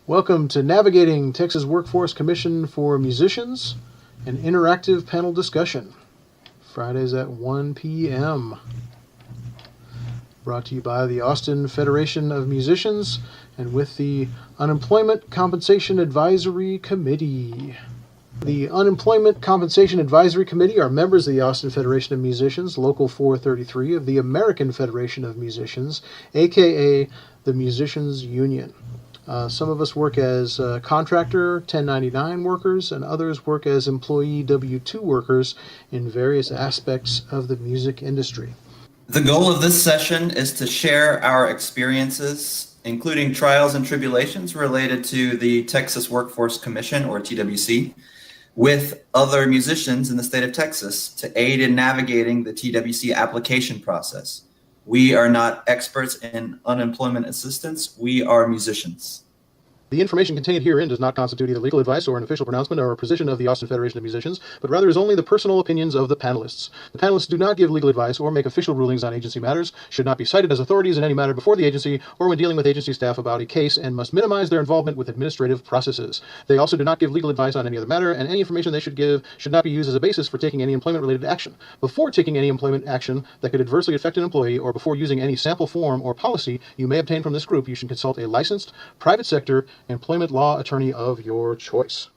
Welcome to Navigating Texas Workforce Commission for Musicians, an interactive panel discussion. Fridays at 1 p.m. Brought to you by the Austin Federation of Musicians and with the Unemployment Compensation Advisory Committee. The Unemployment Compensation Advisory Committee are members of the Austin Federation of Musicians, Local 433 of the American Federation of Musicians, aka the Musicians Union. Some of us work as contractor 1099 workers, and others work as employee W-2 workers in various aspects of the music industry. The goal of this session is to share our experiences, including trials and tribulations related to the Texas Workforce Commission, or TWC, with other musicians in the state of Texas to aid in navigating the TWC application process. We are not experts in unemployment assistance. We are musicians. The information contained herein does not constitute either legal advice or an official pronouncement or a position of the Austin Federation of Musicians, but rather is only the personal opinions of the panelists. The panelists do not give legal advice or make official rulings on agency matters, should not be cited as authorities in any matter before the agency or when dealing with agency staff about a case, and must minimize their involvement with administrative processes. They also do not give legal advice on any other matter, and any information they should give should not be used as a basis for taking any employment-related action. Before taking any employment action that could adversely affect an employee, or before using any sample form or policy you may obtain from this group, you should consult a licensed, private sector, employment law attorney of your choice.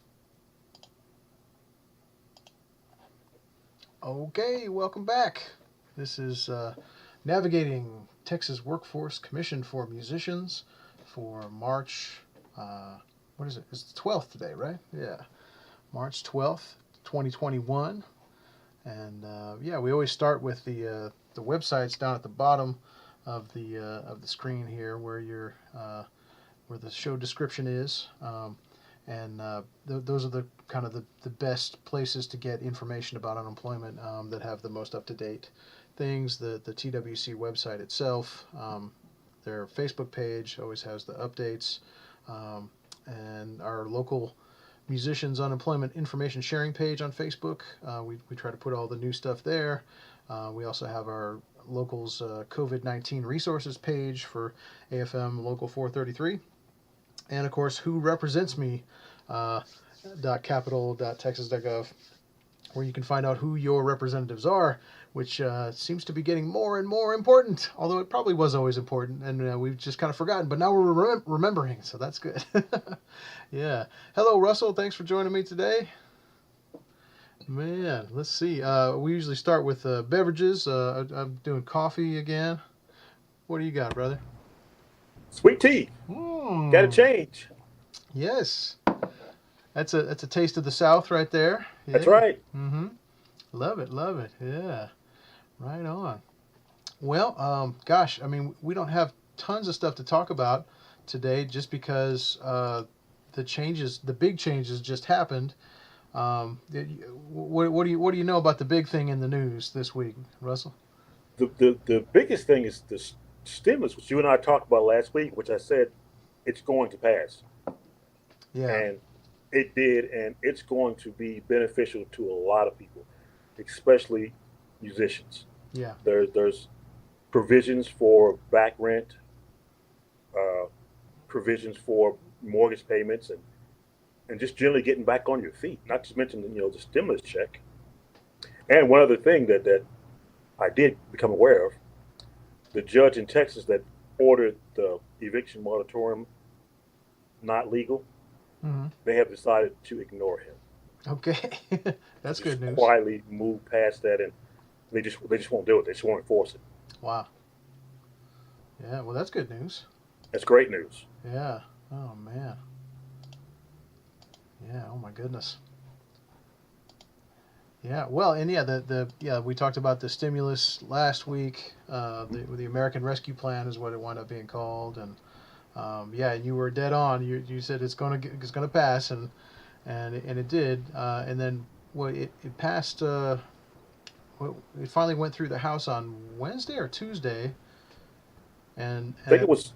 Okay, welcome back. This is Navigating Texas Workforce Commission for Musicians for March, what is it? It's the 12th today, right? Yeah, March 12th, 2021. And yeah, we always start with the websites down at the bottom of the screen here, where where the show description is, those are the kind of the best places to get information about unemployment that have the most up-to-date things. The TWC website itself, their Facebook page always has the updates, and our local musicians unemployment information sharing page on Facebook. We try to put all the new stuff there. We also have our locals COVID-19 resources page for AFM Local 433. And of course, who represents me, .capital.texas.gov, where you can find out who your representatives are, which seems to be getting more and more important, although it probably was always important, and we've just kind of forgotten, but now we're remembering, so that's good. Yeah. Hello, Russell. Thanks for joining me today. Man, let's see. We usually start with beverages. I'm doing coffee again. What do you got, brother? Sweet tea. Got to change. Yes. That's a taste of the South right there. Yeah. That's right. Mm-hmm. Love it. Yeah. Right on. Well, gosh, I mean, we don't have tons of stuff to talk about today just because the big changes just happened. What do you know about the big thing in the news this week, Russell? The biggest thing is the stimulus, which you and I talked about last week, which I said it's going to pass. Yeah. And it did, and it's going to be beneficial to a lot of people, especially musicians. Yeah. There's provisions for back rent, provisions for mortgage payments, and just generally getting back on your feet. Not to mention, the stimulus check. And one other thing that I did become aware of, the judge in Texas that ordered the eviction moratorium not legal, they have decided to ignore him. Okay. That's good news. Quietly move past that, and they just won't do it. They just won't enforce it. Wow. Yeah, well, that's good news. That's great news. Yeah. Oh, man. Yeah, oh my goodness. Yeah, well, and yeah, we talked about the stimulus last week. The American Rescue Plan is what it wound up being called, and yeah, you were dead on. You said it's gonna pass, and it did. And then it passed. It finally went through the House on Wednesday or Tuesday, and I think it was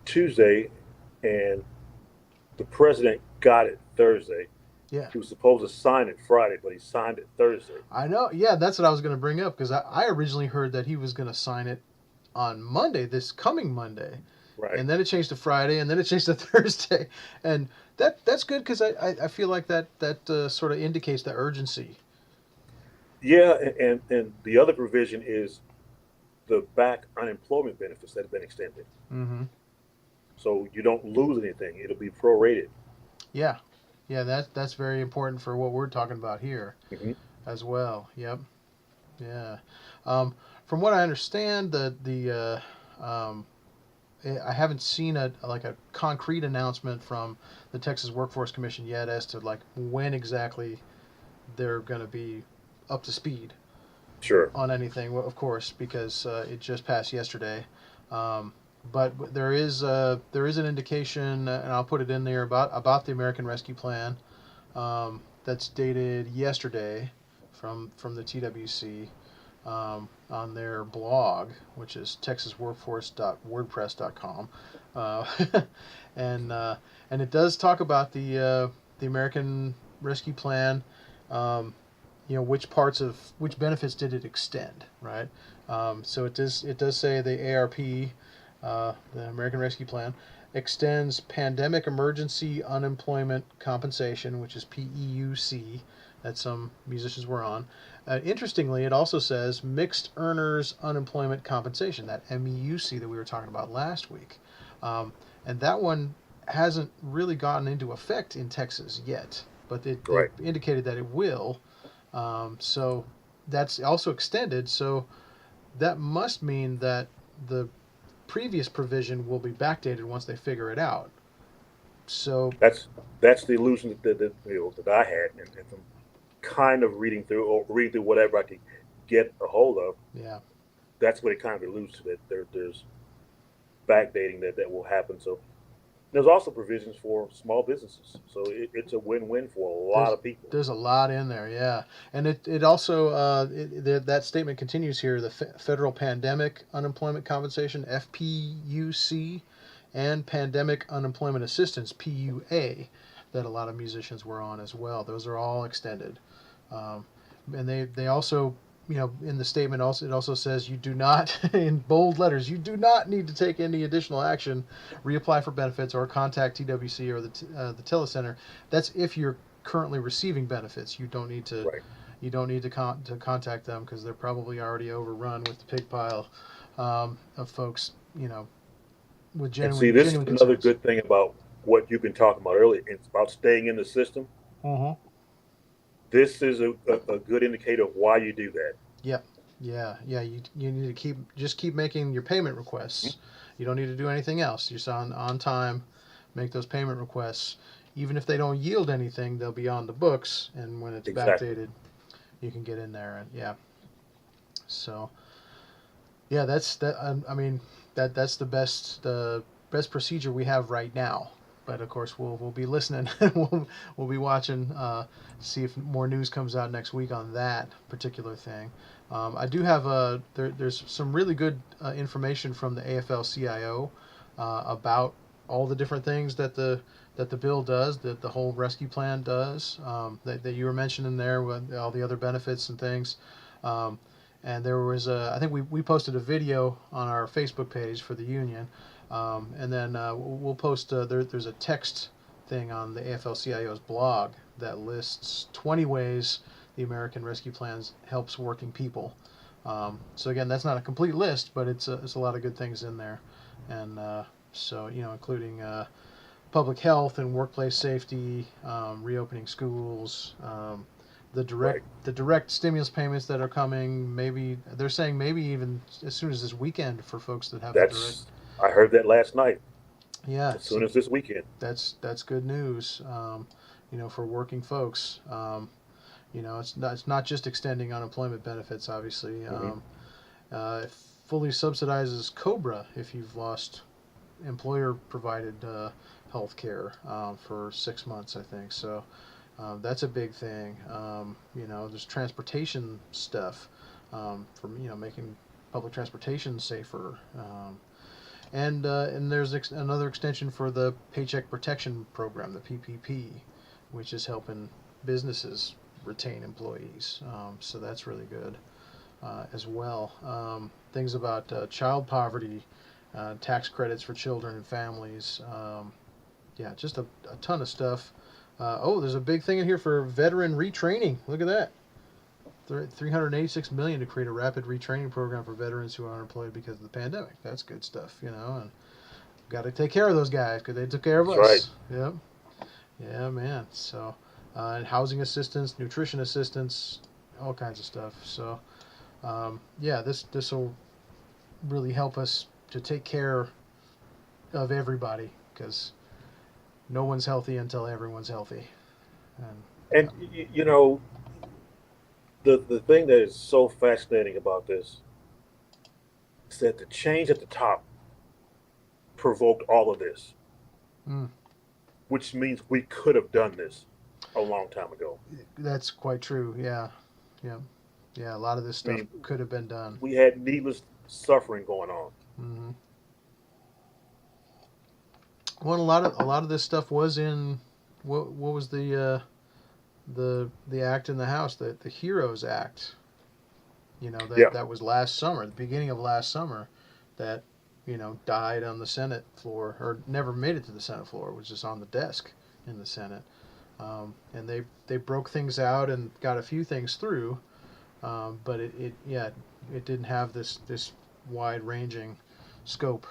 Tuesday, and the president got it Thursday. Yeah. He was supposed to sign it Friday, but he signed it Thursday. I know. Yeah, that's what I was going to bring up, because I originally heard that he was going to sign it on Monday, this coming Monday. Right. and then it changed to Friday, and then it changed to Thursday, and that's good because I feel like that sort of indicates the urgency. Yeah, and the other provision is the back unemployment benefits that have been extended. Hmm. So you don't lose anything. It'll be prorated. Yeah, yeah, that's very important for what we're talking about here Hmm. as well. Yep. Yeah. From what I understand, I haven't seen a concrete announcement from the Texas Workforce Commission yet as to like when exactly they're going to be up to speed Sure. on anything. Well, of course, because it just passed yesterday. Um, but there is an indication, and I'll put it in there about the American Rescue Plan that's dated yesterday from the TWC on their blog, which is texasworkforce.wordpress.com, uh, and uh, and it does talk about the American Rescue Plan. Um, which benefits did it extend, right? So it does say the ARP, the American Rescue Plan, extends pandemic emergency unemployment compensation, which is PEUC, that some musicians were on. Interestingly, it also says mixed earners unemployment compensation, that MEUC that we were talking about last week, um, and that one hasn't really gotten into effect in Texas yet, but they've Right. indicated that it will. So that's also extended. So that must mean that the previous provision will be backdated once they figure it out. So That's the illusion that I had, and from kind of reading through whatever I could get a hold of. yeah, That's what it kind of alludes to, that there's backdating that will happen. So there's also provisions for small businesses. So it's a win-win for a lot there's of people. there's a lot in there. Yeah, and it also that statement continues here. The federal pandemic unemployment compensation FPUC and pandemic unemployment assistance PUA that a lot of musicians were on as well. Those are all extended. Um, and they also, in the statement also, it also says you do not, in bold letters, you do not need to take any additional action, reapply for benefits, or contact TWC or the telecenter. That's if you're currently receiving benefits. Right. You don't need to contact them because they're probably already overrun with the pig pile of folks, with And see, genuine this is genuine another concerns. good thing about what you've been talking about earlier. It's about staying in the system. Mm-hmm. This is a good indicator of why you do that. Yep. Yeah. Yeah. You need to keep making your payment requests. You don't need to do anything else. You're on time. Make those payment requests. Even if they don't yield anything, they'll be on the books. And when it's Exactly. backdated, you can get in there. And yeah. So yeah, that's that. I mean, that's the best procedure we have right now. But of course, we'll be listening. We'll be watching. See if more news comes out next week on that particular thing. I do have there's some really good information from the AFL-CIO about all the different things that the bill does, that the whole rescue plan does, that you were mentioning there with all the other benefits and things. Um, and there was I think we posted a video on our Facebook page for the union, and then we'll post there's a text thing on the AFL-CIO's blog that lists 20 ways the American Rescue Plan helps working people. So again, that's not a complete list, but it's a lot of good things in there, and so including public health and workplace safety, reopening schools, the direct Right. the direct stimulus payments that are coming. Maybe they're saying maybe even as soon as this weekend for folks that have the direct. That's I heard that last night. Yeah, As soon so as this weekend. that's good news. For working folks. It's not just extending unemployment benefits. Obviously, Hmm. it fully subsidizes COBRA if you've lost employer provided health care for 6 months, I think. So that's a big thing. There's transportation stuff from making public transportation safer. And there's another extension for the Paycheck Protection Program, the PPP, which is helping businesses retain employees. So that's really good as well. Things about child poverty tax credits for children and families. Yeah, just a ton of stuff. There's a big thing in here for veteran retraining. Look at that. $386 million to create a rapid retraining program for veterans who are unemployed because of the pandemic. That's good stuff, and got to take care of those guys because they took care of That's us. right. Yep. Yeah, man. So, and housing assistance, nutrition assistance, all kinds of stuff. So, yeah, this will really help us to take care of everybody because no one's healthy until everyone's healthy. And the thing that is so fascinating about this is that the change at the top provoked all of this, Mm, which means we could have done this a long time ago. that's quite true. Yeah, yeah, yeah. A lot of this I stuff mean, could have been done. we had needless suffering going on. Hmm. Well, a lot of this stuff was in what was the act in the House, the Heroes Act. Yeah, That was last summer, the beginning of last summer, that died on the Senate floor or never made it to the Senate floor. It was just on the desk in the Senate, and they broke things out and got a few things through, but it didn't have this wide ranging scope.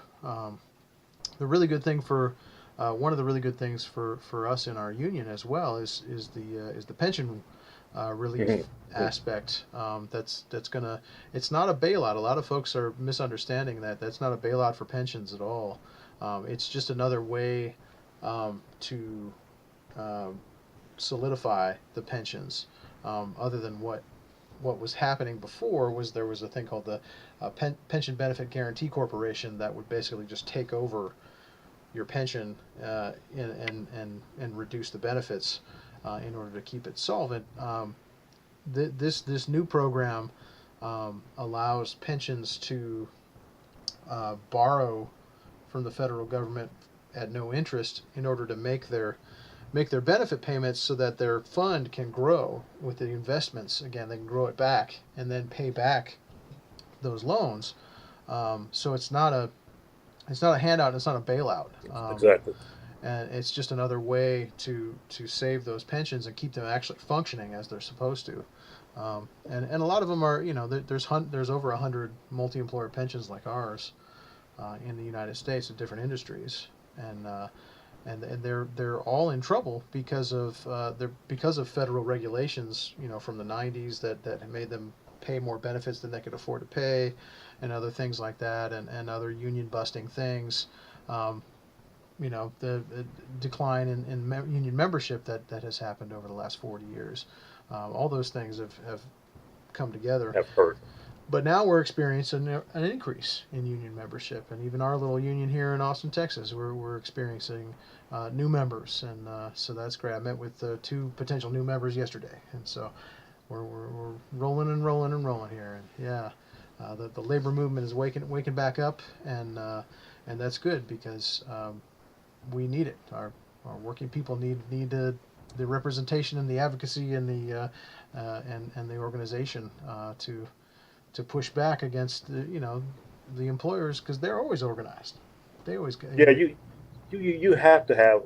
The really good thing for One of the really good things for us in our union as well is the pension relief aspect. That's gonna. It's not a bailout. A lot of folks are misunderstanding that. That's not a bailout for pensions at all. It's just another way to solidify the pensions. Other than what was happening before was there was a thing called the Pension Benefit Guaranty Corporation that would basically just take over your pension and reduce the benefits in order to keep it solvent. This new program allows pensions to borrow from the federal government at no interest in order to make their benefit payments so that their fund can grow with the investments. Again, they can grow it back and then pay back those loans. So it's not a handout. And it's not a bailout. exactly. And it's just another way to save those pensions and keep them actually functioning as they're supposed to. And a lot of them are, there's over 100 multi-employer pensions like ours in the United States in different industries, and they're all in trouble because of federal regulations, from the 90s that made them pay more benefits than they could afford to pay, and other things like that, and other union busting things. The decline in union membership that has happened over the last 40 years. All those things have come together. Have heard. But now we're experiencing an increase in union membership, and even our little union here in Austin, Texas, we're experiencing new members, and so that's great. I met with 2 potential new members yesterday, and so we're rolling and rolling and rolling here, and yeah, the labor movement is waking back up, and that's good because we need it. Our working people need the representation and the advocacy and the organization to push back against the employers because they're always organized. They always Yeah, you have to have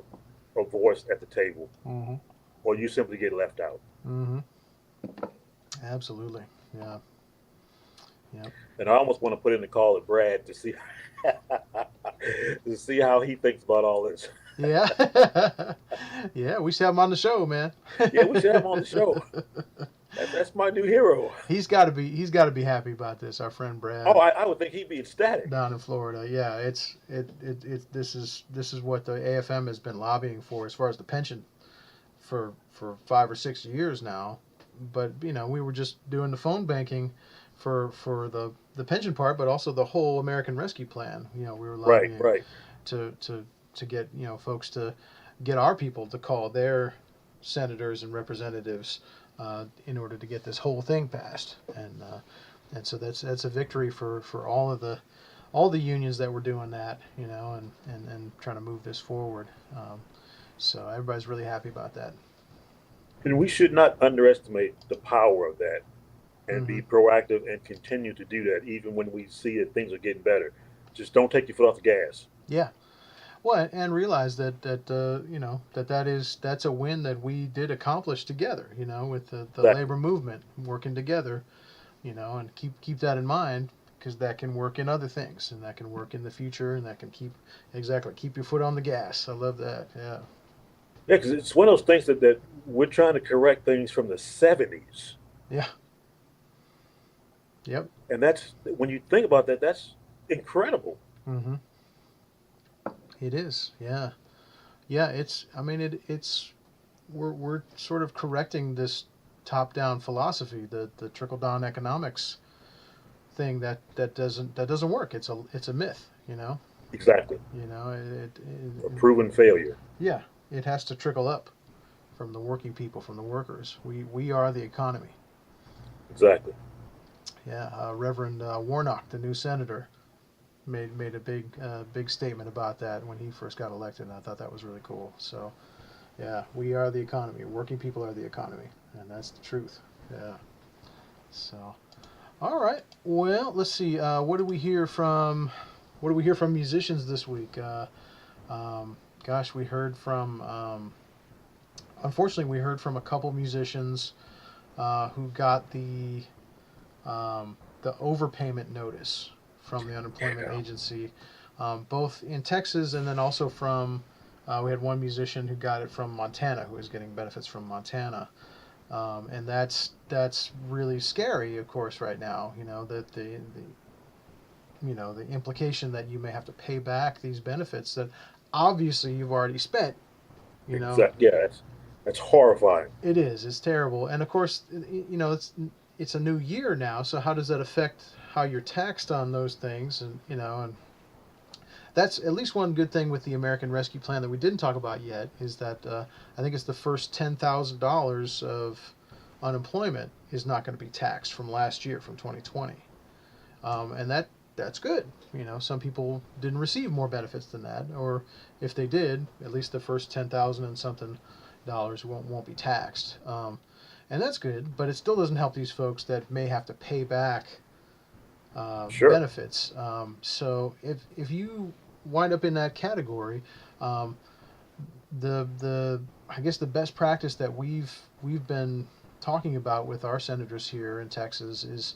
a voice at the table, Mm-hmm. or you simply get left out. Mm-hmm. Absolutely. Yeah. Yep. And I almost want to put in the call at Brad to see to see how he thinks about all this. Yeah. Yeah. We should have him on the show, man. Yeah, we should have him on the show. That's my new hero. He's got to be happy about this. Our friend Brad. Oh, I would think he'd be ecstatic. Down in Florida. Yeah. This is what the AFM has been lobbying for as far as the pension for 5 or 6 years now. But we were just doing the phone banking for the pension part, but also the whole American Rescue Plan. We were lobbying Right. to get folks to get our people to call their senators and representatives in order to get this whole thing passed, and so that's a victory for all the unions that were doing that, and trying to move this forward. So everybody's really happy about that. And we should not underestimate the power of that and be proactive and continue to do that even when we see that things are getting better. just don't take your foot off the gas. Yeah. Well, and realize that you know that's a win that we did accomplish together. You know, with the Exactly. labor movement working together. You know, and keep that in mind because that can work in other things, and that can work in the future, and that can keep your foot on the gas. I love that. Yeah. Yeah, because it's one of those things that we're trying to correct things from the 70s. Yeah. Yep. And that's, when you think about that, that's incredible. Mm-hmm. It is. Yeah. Yeah. I mean, it's. We're sort of correcting this top-down philosophy, the trickle-down economics thing that doesn't work. It's a myth. You know. Exactly. You know. A proven failure. Yeah. It has to trickle up from the working people, from the workers. We are the economy. Exactly. Yeah. Reverend Warnock, the new senator, made a big statement about that when he first got elected, and I thought that was really cool. So, yeah, we are the economy. Working people are the economy, and that's the truth. Yeah. So, all right. Well, let's see. What do we hear from musicians this week? Gosh, we heard from. Unfortunately, we heard from a couple musicians who got the overpayment notice from the unemployment agency, both in Texas and then also from. We had one musician who got it from Montana, who was getting benefits from Montana, and that's really scary, of course, right now. You know that the implication that you may have to pay back these benefits that obviously you've already spent. You know, Exactly. Yeah, that's horrifying. it is. It's terrible, and of course, it's a new year now. So how does that affect how you're taxed on those things? And that's at least one good thing with the American Rescue Plan that we didn't talk about yet is that I think it's the first $10,000 of unemployment is not going to be taxed from last year, from 2020, and that's good. Some people didn't receive more benefits than that, or if they did, at least the first 10,000 and something dollars won't be taxed, and that's good. But it still doesn't help these folks that may have to pay back Sure. benefits. So if you wind up in that category, the I guess the best practice that we've been talking about with our senators here in Texas is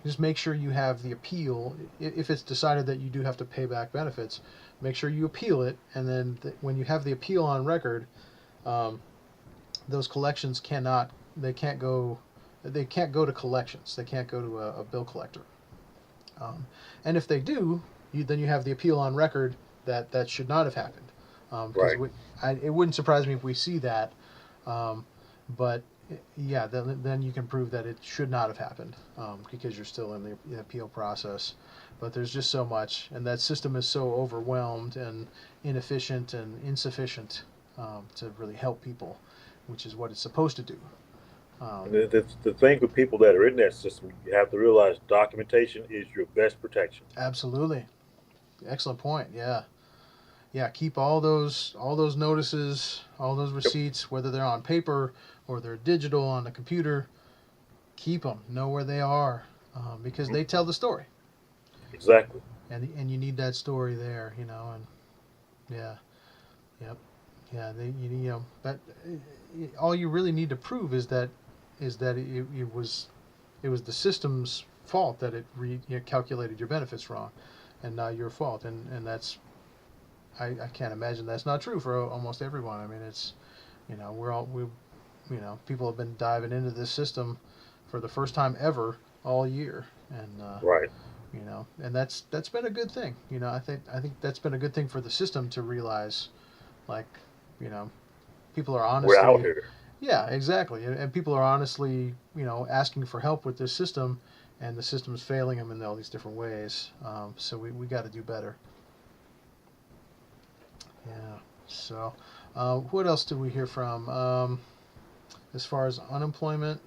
just make sure you have the appeal. If it's decided that you do have to pay back benefits, make sure you appeal it, and then when you have the appeal on record, those collections can't go to collections. They can't go to a bill collector. And if they do, then you have the appeal on record that should not have happened. Because Right. it wouldn't surprise me if we see that. But yeah, then you can prove that it should not have happened because you're still in the appeal process. But there's just so much, and that system is so overwhelmed and inefficient and insufficient to really help people, which is what it's supposed to do. And the thing with people that are in that system, you have to realize documentation is your best protection. Absolutely, excellent point. Yeah, yeah. Keep all those notices, all those receipts, whether they're on paper or they're digital on the computer. Keep them. Know where they are because they tell the story, Exactly. and you need that story there. And yeah, yep, yeah. That all you really need to prove is that it was the system's fault that it calculated your benefits wrong, and not your fault. And that's I can't imagine that's not true for almost everyone. I mean, it's people have been diving into this system for the first time ever all year, and Right. and that's been a good thing. I think that's been a good thing for the system to realize, like, people are We're out honestly. here. Yeah, exactly. And people are honestly, asking for help with this system, and the system's failing them in all these different ways. So we got to do better. Yeah. So, what else did we hear from? As far as unemployment,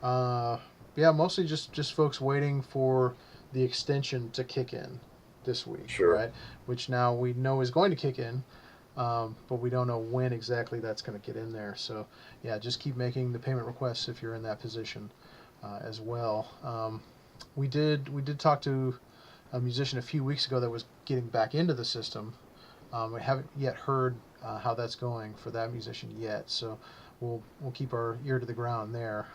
yeah, mostly just folks waiting for the extension to kick in this week, Sure. right? Which now we know is going to kick in. But we don't know when exactly that's going to get in there. So, yeah, just keep making the payment requests if you're in that position as well. We did talk to a musician a few weeks ago that was getting back into the system. We haven't yet heard how that's going for that musician yet, so we'll keep our ear to the ground there.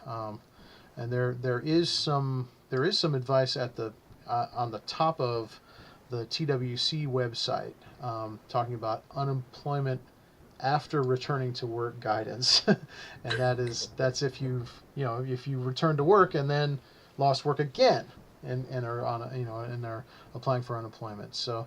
And there is some advice at the on the top of the TWC website talking about unemployment after returning to work guidance, and that's if if you return to work and then lost work again and are on and are applying for unemployment. So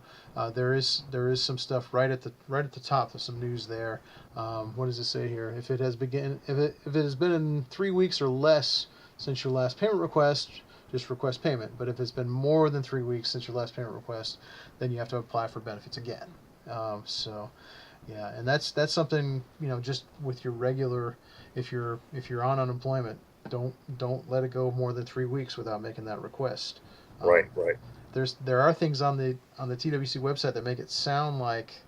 there is some stuff right at the top of some news there. What does it say here? If it has been in 3 weeks or less since your last payment request, just request payment. But if it's been more than 3 weeks since your last payment request, then you have to apply for benefits again. So yeah, and that's something, just with your regular, if you're on unemployment, don't let it go more than 3 weeks without making that request. Right. There are things on the TWC website that make it sound like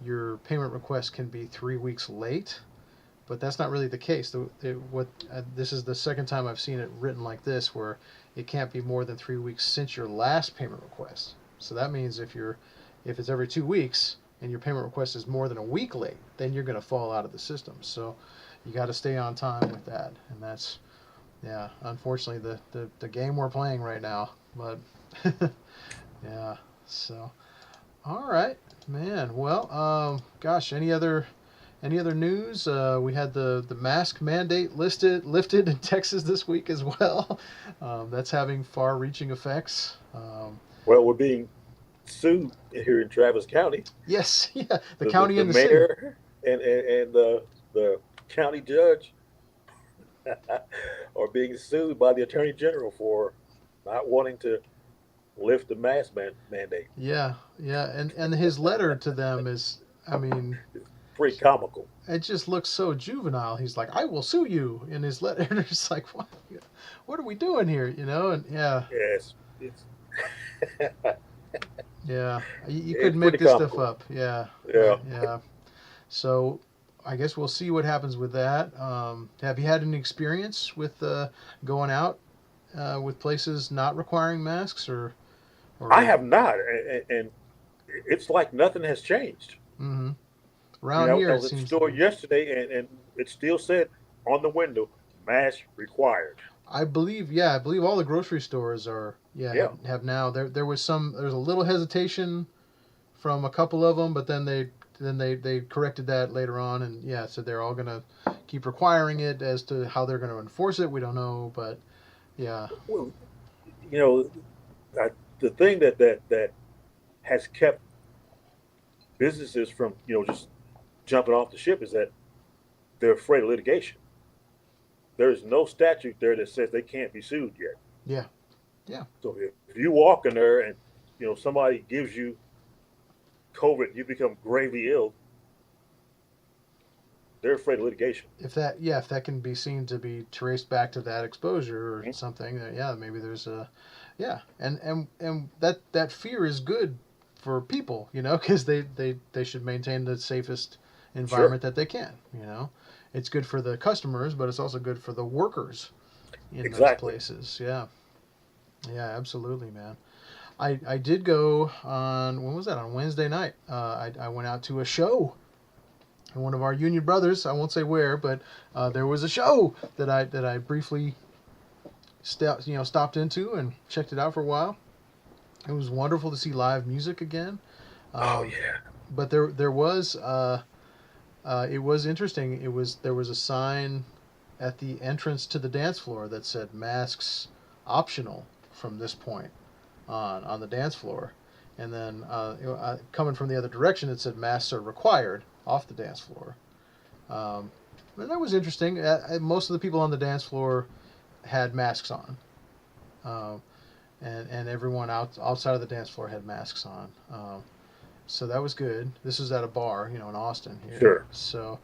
your payment request can be 3 weeks late, but that's not really the case. This is the second time I've seen it written like this, where it can't be more than 3 weeks since your last payment request. So that means if it's every 2 weeks and your payment request is more than a week late, then you're going to fall out of the system. So you got to stay on time with that, and that's, yeah, unfortunately the game we're playing right now. But yeah, so all right, man. Well, gosh, any other news? We had the mask mandate lifted in Texas this week as well. That's having far-reaching effects. Well, we're being sued here in Travis County. Yes, yeah, the county and the mayor and the county judge are being sued by the attorney general for not wanting to lift the mask mandate. Yeah, and his letter to them is, I mean, it's pretty comical. It just looks so juvenile. He's like, "I will sue you," in his letter. And it's like, what are we doing here? And yeah. Yes, it's yeah, you couldn't make this stuff up. Yeah. So I guess we'll see what happens with that. Have you had any experience with going out with places not requiring masks, or? I have not, and it's like nothing has changed. Mm-hmm. Around here, I was at the store yesterday, and it still said on the window, "Mask required." I believe all the grocery stores are have now. There was a little hesitation from a couple of them, but then they corrected that later on, and so they're all gonna keep requiring it. As to how they're gonna enforce it, we don't know, but yeah. Well, the thing that has kept businesses from just jumping off the ship is that they're afraid of litigation. There's no statute there that says they can't be sued yet. Yeah. So if you walk in there and somebody gives you COVID, you become gravely ill, they're afraid of litigation. If that can be seen to be traced back to that exposure or something, maybe there's and that fear is good for people, because they should maintain the safest environment that they can. It's good for the customers, but it's also good for the workers in those places. Yeah, absolutely, man. I did go on, when was that? On Wednesday night. I went out to a show. And one of our union brothers, I won't say where, but there was a show that I briefly stopped into and checked it out for a while. It was wonderful to see live music again. But there was it was interesting. There was a sign at the entrance to the dance floor that said "masks optional" from this point on the dance floor, and then coming from the other direction, it said "masks are required" off the dance floor. And that was interesting. Most of the people on the dance floor had masks on, and everyone outside of the dance floor had masks on. So that was good. This was at a bar, in Austin here. Sure. So,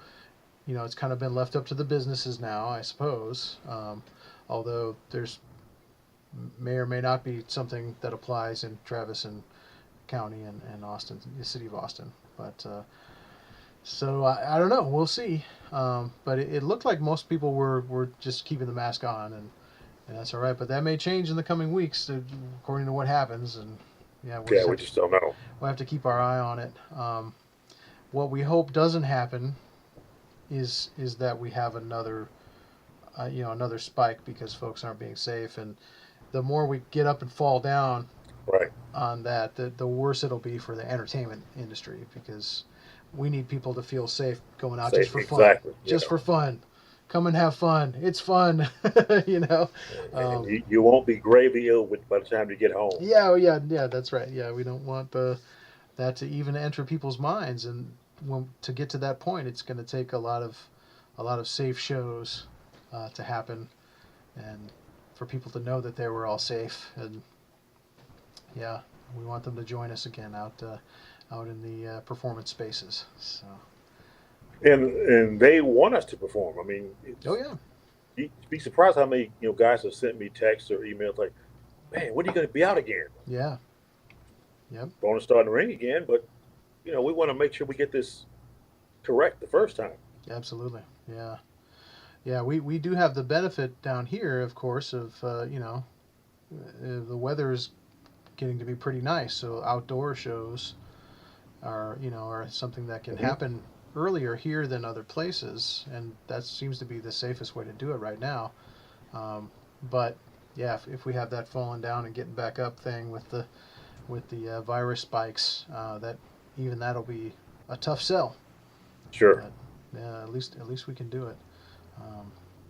it's kind of been left up to the businesses now, I suppose. Although there's may or may not be something that applies in Travis and County and Austin, the city of Austin. But so I don't know. We'll see. But it looked like most people were just keeping the mask on, Yeah, that's all right, but that may change in the coming weeks, according to what happens. And yeah, We just don't know. we'll have to keep our eye on it. What we hope doesn't happen is that we have another another spike because folks aren't being safe, and the more we get up and fall down Right. on that, the worse it'll be for the entertainment industry, because we need people to feel safe going out just for fun. Exactly. Just for fun. Come and have fun. It's fun. you know. And you won't be gravely ill by the time you get home. Yeah, that's right. Yeah, we don't want that to even enter people's minds, and to get to that point, it's going to take a lot of safe shows to happen, and for people to know that they were all safe. And yeah, we want them to join us again out in the performance spaces. So. And they want us to perform. I mean, Oh yeah. You'd be surprised how many guys have sent me texts or emails like, "Man, when are you going to be out again?" Yeah. Yep. Phone is starting to ring again, but we want to make sure we get this correct the first time. Absolutely. Yeah. Yeah. We do have the benefit down here, of course, of the weather is getting to be pretty nice, so outdoor shows are something that can happen earlier here than other places, and that seems to be the safest way to do it right now. But yeah, if we have that falling down and getting back up thing with the virus spikes, that'll be a tough sell. Sure. But, yeah, at least we can do it.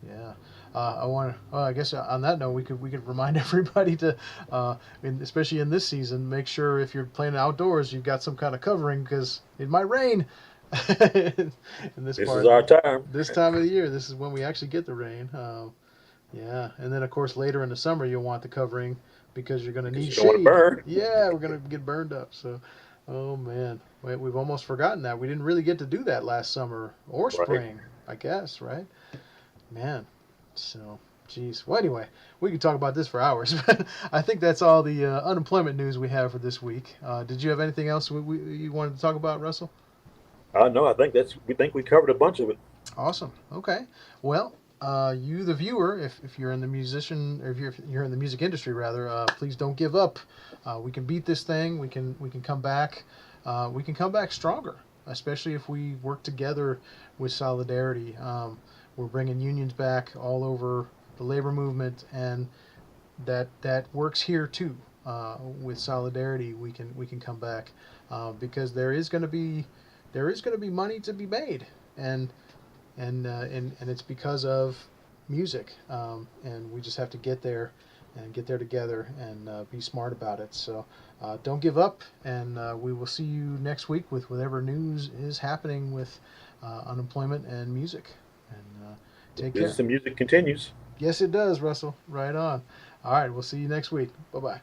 Yeah. I guess on that note, we could remind everybody to, especially in this season, make sure if you're playing outdoors, you've got some kind of covering, because it might rain. in this is our time. This time of the year, this is when we actually get the rain. Yeah, and then of course later in the summer you'll want the covering because you're going to need you don't want shade. to burn. Yeah, we're going to get burned up. So, oh man, we've almost forgotten that. We didn't really get to do that last summer or spring, I guess, right? Man, so geez. Well, anyway, we could talk about this for hours. But I think that's all the unemployment news we have for this week. Did you have anything else you wanted to talk about, Russell? No, I think we covered a bunch of it. Awesome. Okay. Well, you, the viewer, if you're in the musician, or if you're in the music industry rather, please don't give up. We can beat this thing. We can come back. We can come back stronger, especially if we work together with solidarity. We're bringing unions back all over the labor movement, and that works here too. With solidarity, we can come back because there is going to be money to be made, and it's because of music, and we just have to get there together and be smart about it. So don't give up, and we will see you next week with whatever news is happening with unemployment and music. And take care. Business and music continues. Yes, it does, Russell. Right on. All right, we'll see you next week. Bye-bye.